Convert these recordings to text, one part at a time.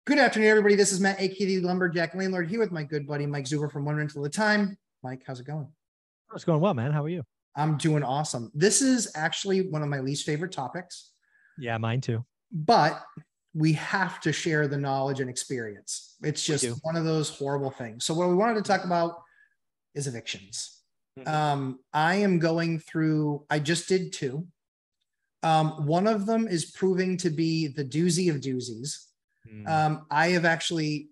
Good afternoon, everybody. This is Matt, aka the Lumberjack Landlord, here with my good buddy Mike Zuber from One Rental at a Time. Mike, how's it going? It's going well, man. How are you? I'm doing awesome. This is actually one of my least favorite topics. Yeah, mine too. But we have to share the knowledge and experience. It's just one of those horrible things. So what we wanted to talk about is evictions. I am going through, I just did two. One of them is proving to be the doozy of doozies. I have actually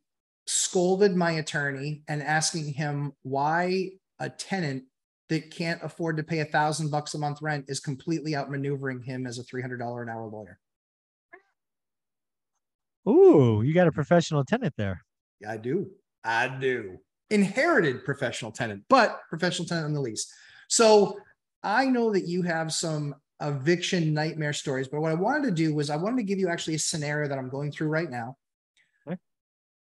scolded my attorney and asking him why a tenant that can't afford to pay $1,000 a month rent is completely outmaneuvering him as a $300 an hour lawyer. Ooh, you got a professional tenant there. Yeah, I do. Inherited professional tenant, but professional tenant on the lease. So I know that you have some eviction nightmare stories, but what I wanted to do was I wanted to give you actually a scenario that I'm going through right now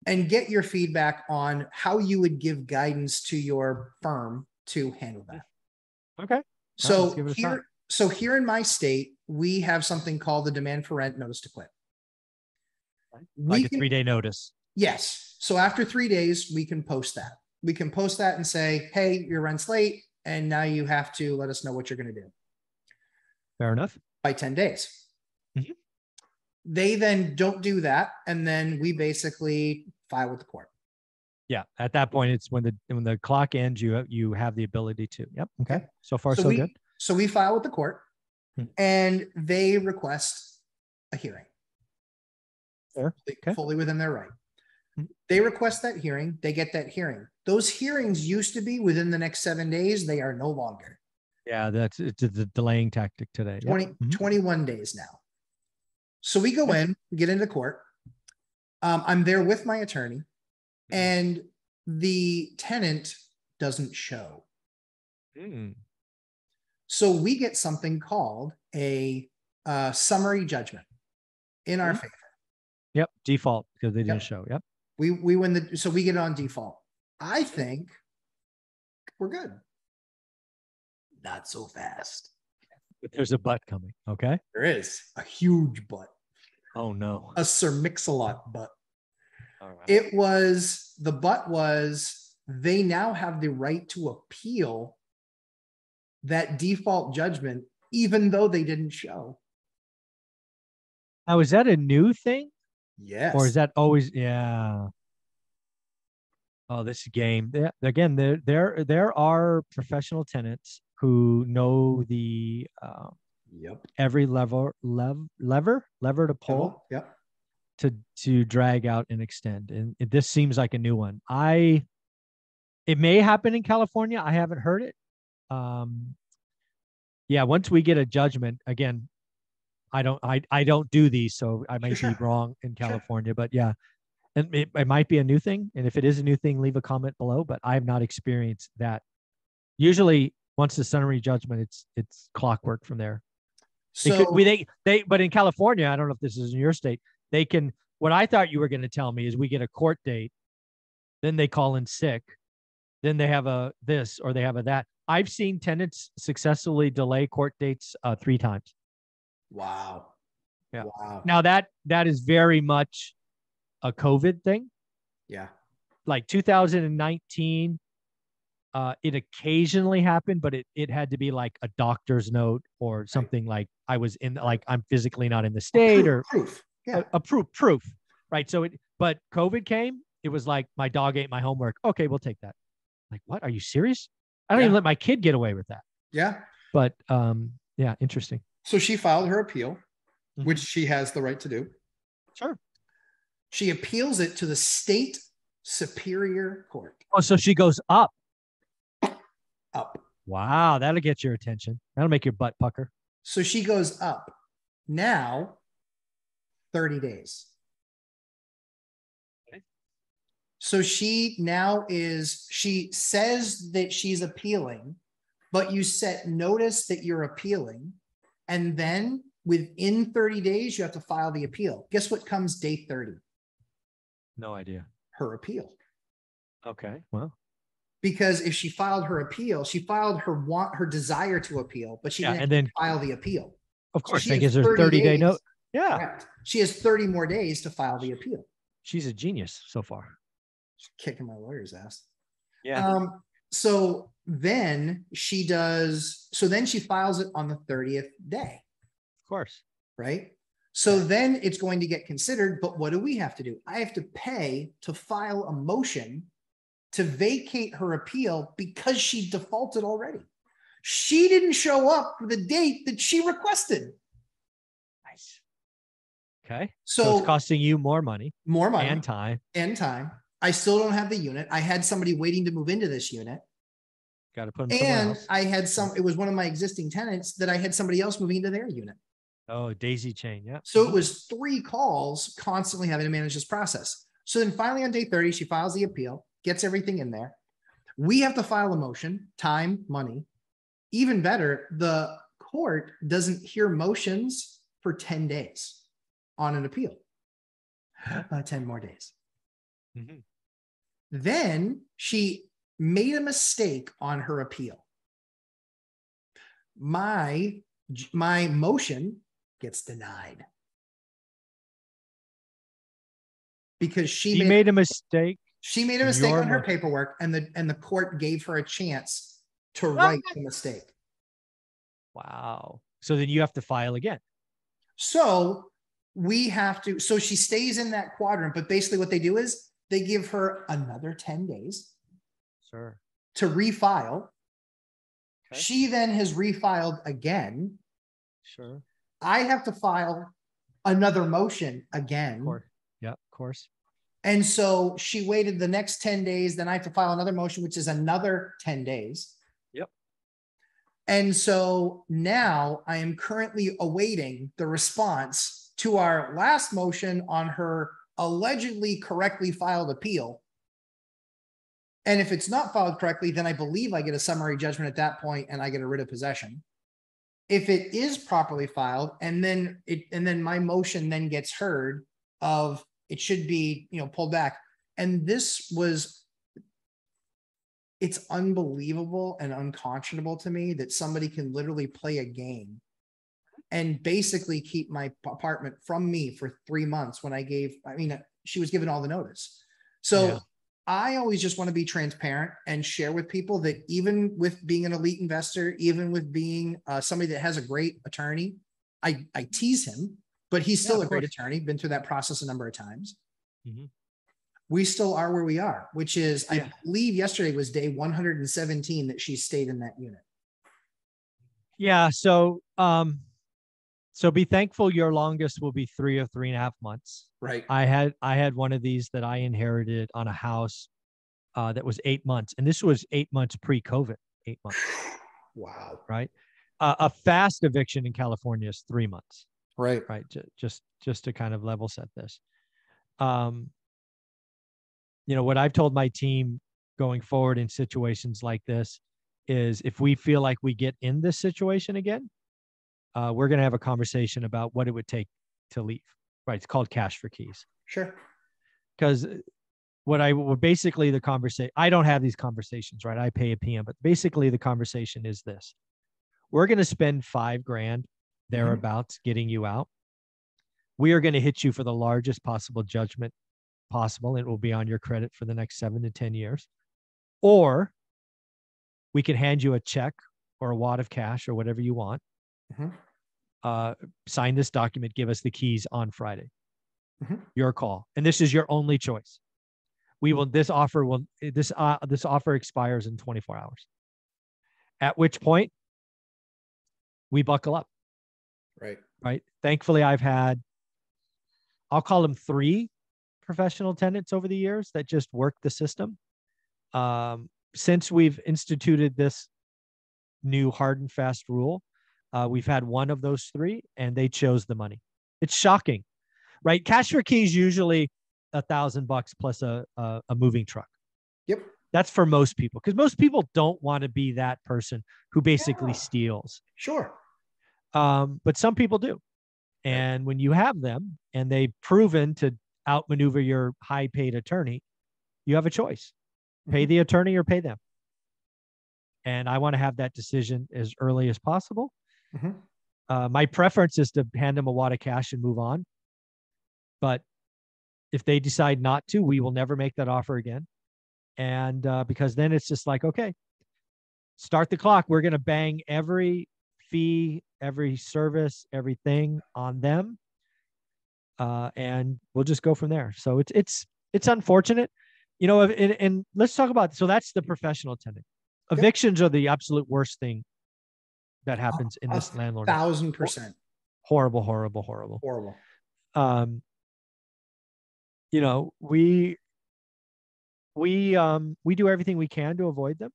and get your feedback on how you would give guidance to your firm to handle that. Okay. So here in my state, we have something called the demand for rent notice to quit. Like a 3-day notice. Yes. So after 3 days, we can post that. We can post that and say, hey, your rent's late, and now you have to let us know what you're going to do. Fair enough. By 10 days. They then don't do that, and then we basically file with the court. Yeah, at that point, it's when the clock ends, you have the ability to. Yep. Okay. So far, so good. So we file with the court, and they request a hearing. Fair. Okay. Fully within their right. They request that hearing. They get that hearing. Those hearings used to be within the next 7 days. They are no longer. Yeah, it's a delaying tactic today. 21 days now. So we go in, get into court. I'm there with my attorney, and the tenant doesn't show. So we get something called a summary judgment in our favor. Yep, default because they didn't show. Yep. We win so we get it on default. I think we're good. Not so fast. But there's a but coming. Okay. There is a huge but. Oh no. A Sir Mix-a-Lot but. All right. The but was they now have the right to appeal that default judgment, even though they didn't show. Now, is that a new thing? Yes. Or is that always? Yeah. Oh, this game. Again, there are professional tenants who know the every lever to pull. Yep. To drag out and extend. And this seems like a new one. It may happen in California. I haven't heard it. Yeah, once we get a judgment, again, I don't do these, so I might be wrong in California, but yeah. And it might be a new thing. And if it is a new thing, leave a comment below, but I have not experienced that. Usually once the summary judgment, it's clockwork from there. So but in California, I don't know if this is in your state, they can, what I thought you were going to tell me is we get a court date, then they call in sick, then they have a this or they have a that. I've seen tenants successfully delay court dates 3 times. Wow. Yeah. Wow. Now that is very much a COVID thing. Yeah. Like 2019, it occasionally happened, but it had to be like a doctor's note or something like I was in, like I'm physically not in the state or proof. Yeah. A proof. Right. So but COVID came, it was like my dog ate my homework. Okay, we'll take that. Like, what? Are you serious? I don't even let my kid get away with that. Yeah. But yeah, interesting. So she filed her appeal, which she has the right to do. Sure. She appeals it to the state superior court. Oh, so she goes up. Up. Wow, that'll get your attention. That'll make your butt pucker. So she goes up. Now, 30 days. Okay. So she says that she's appealing, but you set notice that you're appealing. And then within 30 days, you have to file the appeal. Guess what comes day 30? No idea. Her appeal. Okay. Well, because if she filed her appeal, she filed her desire to appeal, but she didn't file the appeal. Of course, so that gives her 30-day note. Yeah. Correct. She has 30 more days to file the appeal. She's a genius so far. She's kicking my lawyer's ass. Yeah. So then she files it on the 30th day. Of course. Right? So then it's going to get considered, but what do we have to do? I have to pay to file a motion to vacate her appeal because she defaulted already. She didn't show up for the date that she requested. Nice. Okay. So it's costing you more money and time. I still don't have the unit. I had somebody waiting to move into this unit. Got to put them somewhere else. And I had it was one of my existing tenants that I had somebody else moving into their unit. Oh, daisy chain. Yeah. So it was 3 calls constantly having to manage this process. So then finally on day 30, she files the appeal, gets everything in there. We have to file a motion, time, money. Even better, the court doesn't hear motions for 10 days on an appeal. 10 more days. Mm-hmm. Then she made a mistake on her appeal. My motion gets denied because she made a mistake. She made a mistake on her paperwork, and the court gave her a chance to right the mistake. Wow. So then you have to file again. So she stays in that quadrant, but basically what they do is they give her another 10 days to refile. Okay. She then has refiled again. Sure. I have to file another motion again. Yeah, of course. And so she waited the next 10 days. Then I have to file another motion, which is another 10 days. Yep. And so now I am currently awaiting the response to our last motion on her allegedly correctly filed appeal. And if it's not filed correctly, then I believe I get a summary judgment at that point and I get a writ of possession. If it is properly filed, and then my motion then gets heard of it should be, pulled back. And it's unbelievable and unconscionable to me that somebody can literally play a game and basically keep my apartment from me for 3 months when she was given all the notice. So yeah. I always just want to be transparent and share with people that even with being an elite investor, even with being somebody that has a great attorney, I tease him, but he's still a great attorney, been through that process a number of times. Mm-hmm. We still are where we are, which is, I believe yesterday was day 117 that she stayed in that unit. Yeah. So be thankful your longest will be 3 or 3.5 months. Right. I had one of these that I inherited on a house that was 8 months. And this was 8 months pre-COVID, 8 months. Wow. Right. A fast eviction in California is 3 months. Right. Right. Just to kind of level set this. What I've told my team going forward in situations like this is if we feel like we get in this situation again, we're going to have a conversation about what it would take to leave. Right. It's called cash for keys. Sure. Because basically the conversation, I don't have these conversations, right? I pay a PM, but basically the conversation is this. We're going to spend $5,000 thereabouts getting you out. We are going to hit you for the largest possible judgment possible. It will be on your credit for the next 7 to 10 years. Or we can hand you a check or a wad of cash or whatever you want. Mm-hmm. Sign this document, give us the keys on Friday. Mm-hmm. Your call. And this is your only choice. This offer expires in 24 hours. At which point we buckle up. Right. Thankfully, I've had, I'll call them 3 professional tenants over the years that just work the system. Since we've instituted this new hard and fast rule, we've had one of those 3 and they chose the money. It's shocking, right? Cash for keys usually $1,000 plus a moving truck. Yep. That's for most people, because most people don't want to be that person who basically steals. Sure. But some people do. And when you have them and they've proven to outmaneuver your high paid attorney, you have a choice. Pay the attorney or pay them. And I want to have that decision as early as possible. Mm-hmm. My preference is to hand them a wad of cash and move on. But If they decide not to, we will never make that offer again. And because then it's just like, okay, start the clock. We're going to bang every fee, every service, everything on them. And we'll just go from there. So it's unfortunate, and let's talk about, so that's the professional tenant. Evictions are the absolute worst thing that happens in this landlord. 1,000%. Horrible. We do everything we can to avoid them.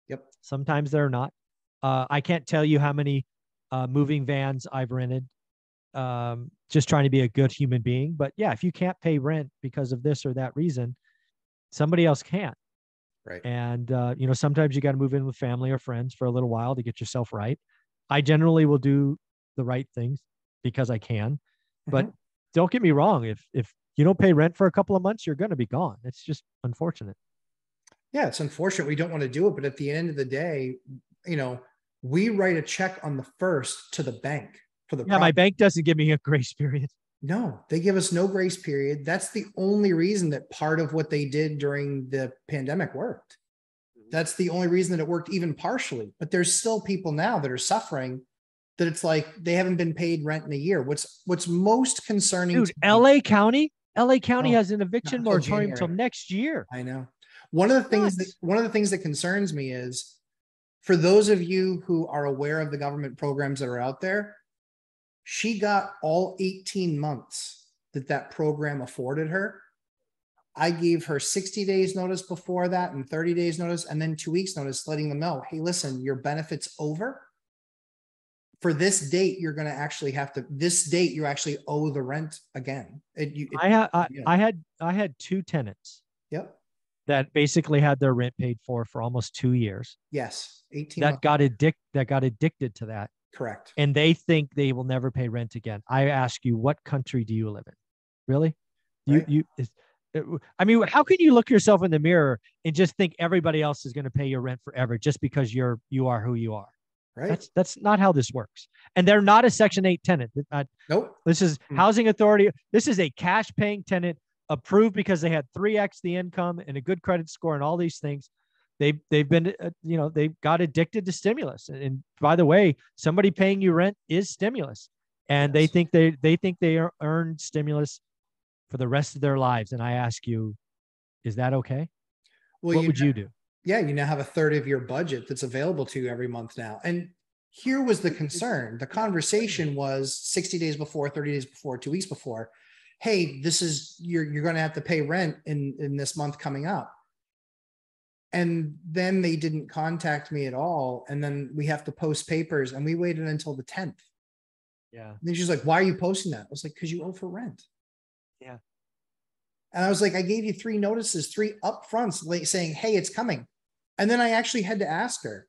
Yep. Sometimes they're not. I can't tell you how many moving vans I've rented, just trying to be a good human being. But yeah, if you can't pay rent because of this or that reason, somebody else can. Right. And sometimes you got to move in with family or friends for a little while to get yourself right. I generally will do the right things because I can. But don't get me wrong, if you don't pay rent for a couple of months, you're going to be gone. It's just unfortunate. Yeah, it's unfortunate. We don't want to do it, but at the end of the day, we write a check on the 1st to the bank for the property. My bank doesn't give me a grace period. No, they give us no grace period. That's the only reason that part of what they did during the pandemic worked. That's the only reason that it worked even partially. But there's still people now that are suffering that it's like they haven't been paid rent in a year. What's most concerning? Dude, LA County has an eviction moratorium until next year. I know. One of the things that concerns me is, for those of you who are aware of the government programs that are out there, she got all 18 months that program afforded her. I gave her 60 days notice before that and 30 days notice, and then 2 weeks notice, letting them know, hey, listen, your benefit's over. For this date, you're going to actually you actually owe the rent again. I had 2 tenants. Yep. That basically had their rent paid for almost 2 years. Yes. 18 months. That got addicted to that. Correct. And they think they will never pay rent again. I ask you, what country do you live in? Really? Right. How can you look yourself in the mirror and just think everybody else is going to pay your rent forever just because you are who you are? Right. That's not how this works. And they're not a Section 8 tenant. Nope. This is housing authority. This is a cash paying tenant, approved because they had 3x the income and a good credit score and all these things. They've been, they got addicted to stimulus. And by the way, somebody paying you rent is stimulus, and yes, they think they earned stimulus for the rest of their lives. And I ask you, is that okay? Well, what would you do? Yeah, you now have a third of your budget that's available to you every month now. And here was the concern. The conversation was 60 days before, 30 days before, 2 weeks before. Hey, you're going to have to pay rent in this month coming up. And then they didn't contact me at all. And then we have to post papers, and we waited until the 10th. Yeah. And then she's like, why are you posting that? I was like, because you owe for rent. Yeah. And I was like, I gave you 3 notices, 3 upfronts saying, hey, it's coming. And then I actually had to ask her,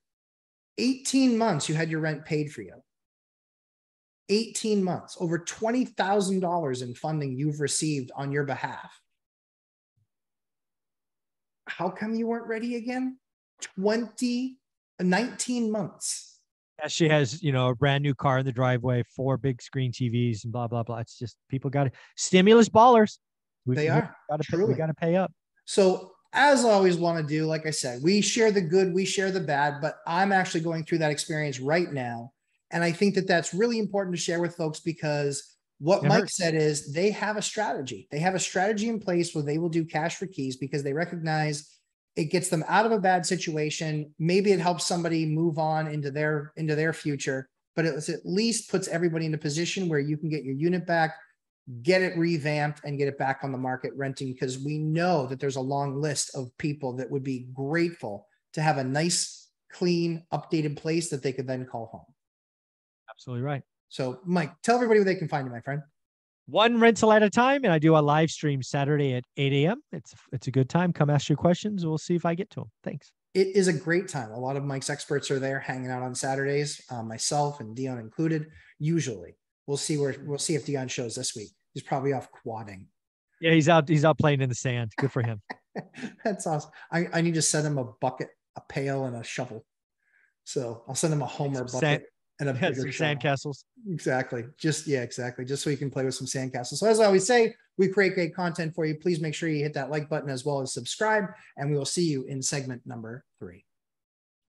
18 months you had your rent paid for you. 18 months, over $20,000 in funding you've received on your behalf. How come you weren't ready again? 19 months. Yeah, she has, a brand new car in the driveway, 4 big screen TVs and blah, blah, blah. It's just, people got stimulus ballers. We got to pay up. So as I always want to do, like I said, we share the good, we share the bad, but I'm actually going through that experience right now. And I think that that's really important to share with folks, because what Mike said is they have a strategy. They have a strategy in place where they will do cash for keys because they recognize it gets them out of a bad situation. Maybe it helps somebody move on into their future, but it at least puts everybody in a position where you can get your unit back, get it revamped, and get it back on the market renting, because we know that there's a long list of people that would be grateful to have a nice, clean, updated place that they could then call home. Absolutely right. So, Mike, tell everybody where they can find you, my friend. One rental at a time, and I do a live stream Saturday at 8 a.m. It's a good time. Come ask your questions. We'll see if I get to them. Thanks. It is a great time. A lot of Mike's experts are there hanging out on Saturdays, myself and Dion included. Usually, we'll see if Dion shows this week. He's probably off quadding. Yeah, he's out playing in the sand. Good for him. That's awesome. I need to send him a bucket, a pail, and a shovel. So I'll send him a Homer bucket. And some sandcastles. Exactly. Just so you can play with some sandcastles. So as I always say, We create great content for you. Please make sure you hit that like button as well as subscribe, and we will see you in segment number 3.